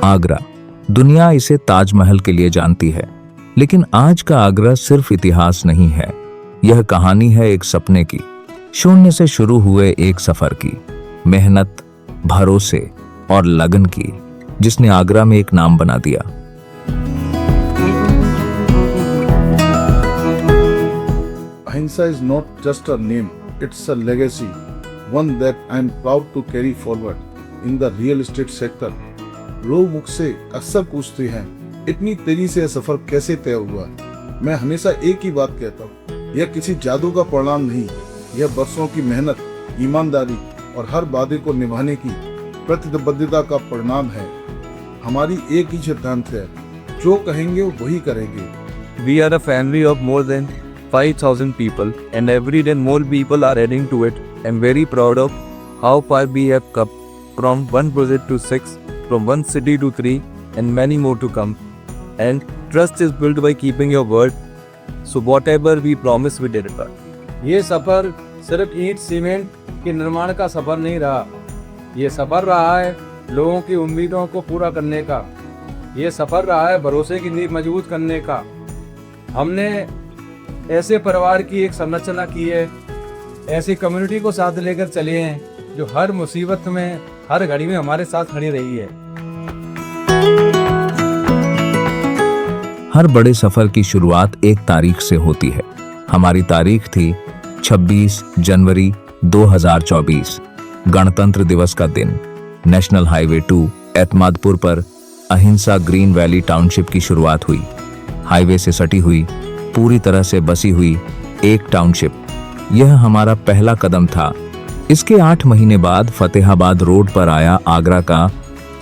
आगरा, दुनिया इसे ताजमहल के लिए जानती है, लेकिन आज का आगरा सिर्फ इतिहास नहीं है, यह कहानी है एक सपने की, शून्य से शुरू हुए एक सफर की, मेहनत, भरोसे और लगन की, जिसने आगरा में एक नाम बना दिया। Ahimsa is not just a name, it's a legacy, one that I'm proud to carry forward in the real estate sector. लोग मुझसे अक्सर पूछते हैं, इतनी तेजी से यह सफर कैसे तय हुआ? मैं हमेशा एक ही बात कहता हूँ, यह किसी जादू का परिणाम नहीं, यह बरसों की मेहनत, ईमानदारी और हर वादे को निभाने की प्रतिबद्धता का परिणाम है। हमारी एक ही सिद्धांत है, जो कहेंगे वही करेंगे। We are a family of more than 5,000 people, and every day more people are adding to it. I'm very proud of how far we have come, from one project to 6, from one city to 3, and many more to come. And trust is built by keeping your word. So whatever we promise, we deliver. ये सफ़र सिर्फ ईंट cement के निर्माण का सफ़र नहीं रहा, ये सफ़र रहा है लोगों की उम्मीदों को पूरा करने का, ये सफ़र रहा है भरोसे की नींव मजबूत करने का। हमने ऐसे परिवार की एक संरचना की है, ऐसी कम्युनिटी को साथ लेकर चले हैं जो हर मुसीबत में, हर घड़ी में हमारे साथ खड़ी रही है। हर बड़े सफर की शुरुआत एक तारीख से होती है। हमारी तारीख थी 26 जनवरी 2024, गणतंत्र दिवस का दिन। नेशनल हाईवे 2 एतमादपुर पर अहिंसा ग्रीन वैली टाउनशिप की शुरुआत हुई। हाईवे से सटी हुई, पूरी तरह से बसी हुई एक टाउनशिप, यह हमारा पहला कदम था। इसके 8 महीने बाद फतेहाबाद रोड पर आया आगरा का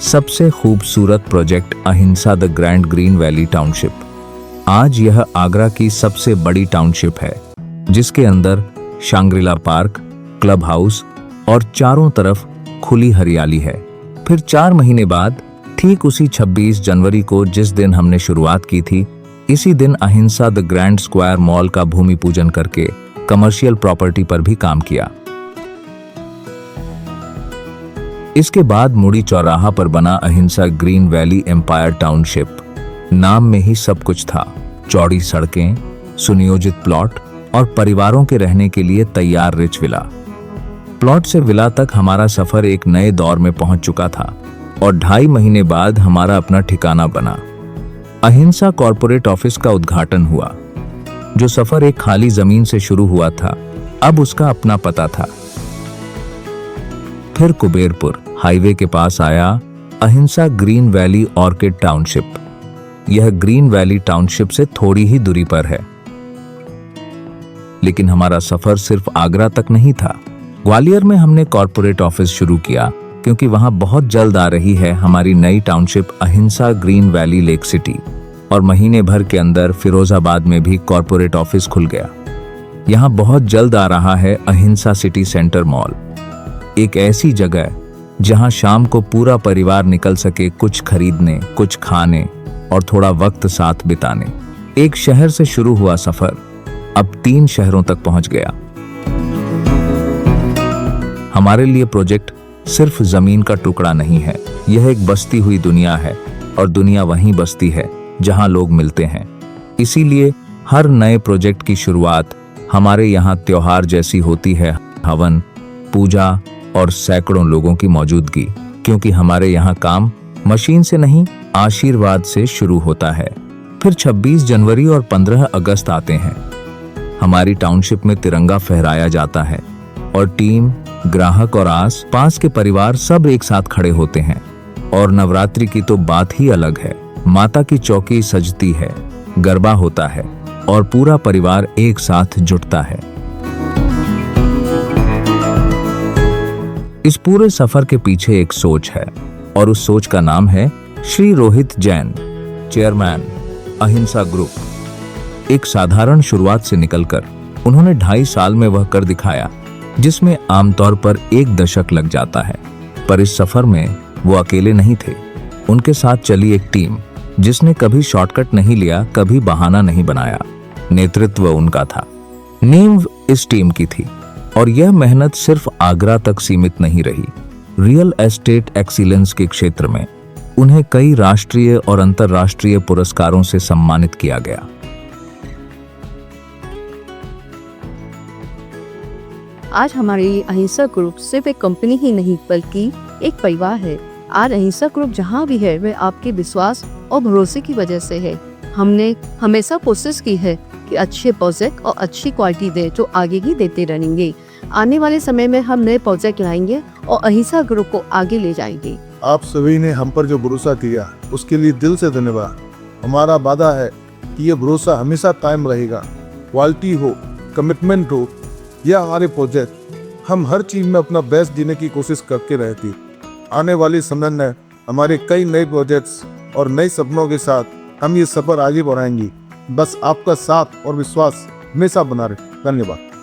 सबसे खूबसूरत प्रोजेक्ट अहिंसा the grand green valley township. आज यह आगरा की सबसे बड़ी टाउनशिप है, जिसके अंदर शांग्रिला पार्क, क्लब हाउस और चारों तरफ खुली हरियाली है। फिर 4 महीने बाद, ठीक उसी 26 जनवरी को जिस दिन हमने शुरुआत की थी, इसी दिन अहिंसा द ग्रैंड स्क्वायर मॉल का भूमि पूजन करके कमर्शियल प्रॉपर्टी पर भी काम किया। इसके बाद मुड़ी चौराहा पर बना अहिंसा ग्रीन वैली एम्पायर टाउनशिप। नाम में ही सब कुछ था, चौड़ी सड़कें, सुनियोजित प्लॉट और परिवारों के रहने के लिए तैयार रिच विला। प्लॉट से विला तक हमारा सफर एक नए दौर में पहुंच चुका था और 2.5 महीने बाद हमारा अपना ठिकाना बना। अहिंसा कॉर्पोरेट ऑफिस का उद्घाटन हुआ। जो सफर एक खाली जमीन से शुरू हुआ था, अब उसका अपना पता था। फिर कुबेरपुर हाईवे के पास आया अहिंसा ग्रीन वैली ऑर्किड टाउनशिप। यह ग्रीन वैली टाउनशिप से थोड़ी ही दूरी पर है। लेकिन हमारा सफर सिर्फ आगरा तक नहीं था। ग्वालियर में हमने कॉर्पोरेट ऑफिस शुरू किया, क्योंकि वहां बहुत जल्द आ रही है हमारी नई टाउनशिप अहिंसा ग्रीन वैली लेक सिटी। और महीने भर के अंदर फिरोजाबाद में भी कॉर्पोरेट ऑफिस खुल गया। यहाँ बहुत जल्द आ रहा है अहिंसा सिटी सेंटर मॉल, एक ऐसी जगह जहाँ शाम को पूरा परिवार निकल सके, कुछ खरीदने, कुछ खाने और थोड़ा वक्त साथ बिताने। एक शहर से शुरू हुआ सफर अब 3 शहरों तक पहुंच गया। हमारे लिए प्रोजेक्ट सिर्फ जमीन का टुकड़ा नहीं है, यह एक बसती हुई दुनिया है, और दुनिया वहीं बसती है जहां लोग मिलते हैं। इसीलिए हर नए प्रोजेक्ट की शुरुआत हमारे यहाँ त्योहार जैसी होती है, हवन, पूजा और सैकड़ों लोगों की मौजूदगी, क्योंकि हमारे यहाँ काम मशीन से नहीं, आशीर्वाद से शुरू होता है। फिर 26 जनवरी और 15 अगस्त आते हैं। हमारी टाउनशिप में तिरंगा फहराया जाता है और टीम, ग्राहक और आस पास के परिवार सब एक साथ खड़े होते हैं। और नवरात्रि की तो बात ही अलग है। माता की चौकी सजती है, गरबा होता है और पूरा परिवार एक साथ जुटता है। इस पूरे सफर के पीछे एक सोच है, और उस सोच का नाम है श्री रोहित जैन, चेयरमैन अहिंसा ग्रुप। एक साधारण शुरुआत से निकलकर उन्होंने 2.5 साल में वह कर दिखाया जिसमें आमतौर पर 1 दशक लग जाता है। पर इस सफर में वो अकेले नहीं थे, उनके साथ चली एक टीम जिसने कभी शॉर्टकट नहीं लिया, कभी बहाना नहीं बनाया। नेतृत्व उनका था, नींव इस टीम की थी। और यह मेहनत सिर्फ आगरा तक सीमित नहीं रही। रियल एस्टेट एक्सीलेंस के क्षेत्र में उन्हें कई राष्ट्रीय और अंतर्राष्ट्रीय पुरस्कारों से सम्मानित किया गया। आज हमारी अहिंसा ग्रुप सिर्फ एक कंपनी ही नहीं बल्कि एक परिवार है। आज अहिंसा ग्रुप जहाँ भी है वह आपके विश्वास और भरोसे की वजह से है। हमने हमेशा कोशिश की है कि अच्छे प्रोजेक्ट और अच्छी क्वालिटी दे जो आगे ही देते रहेंगे। आने वाले समय में हम नए प्रोजेक्ट लाएंगे और अहिंसा ग्रुप को आगे ले जाएंगे। आप सभी ने हम पर जो भरोसा किया उसके लिए दिल से धन्यवाद। हमारा वादा है कि ये भरोसा हमेशा कायम रहेगा। क्वालिटी हो, कमिटमेंट हो या हमारे प्रोजेक्ट, हम हर चीज में अपना बेस्ट देने की कोशिश करके रहती। आने वाले समय में हमारे कई नए प्रोजेक्ट्स और नए सपनों के साथ हम ये सफर आगे बढ़ाएंगे। बस आपका साथ और विश्वास हमेशा बना रहे। धन्यवाद।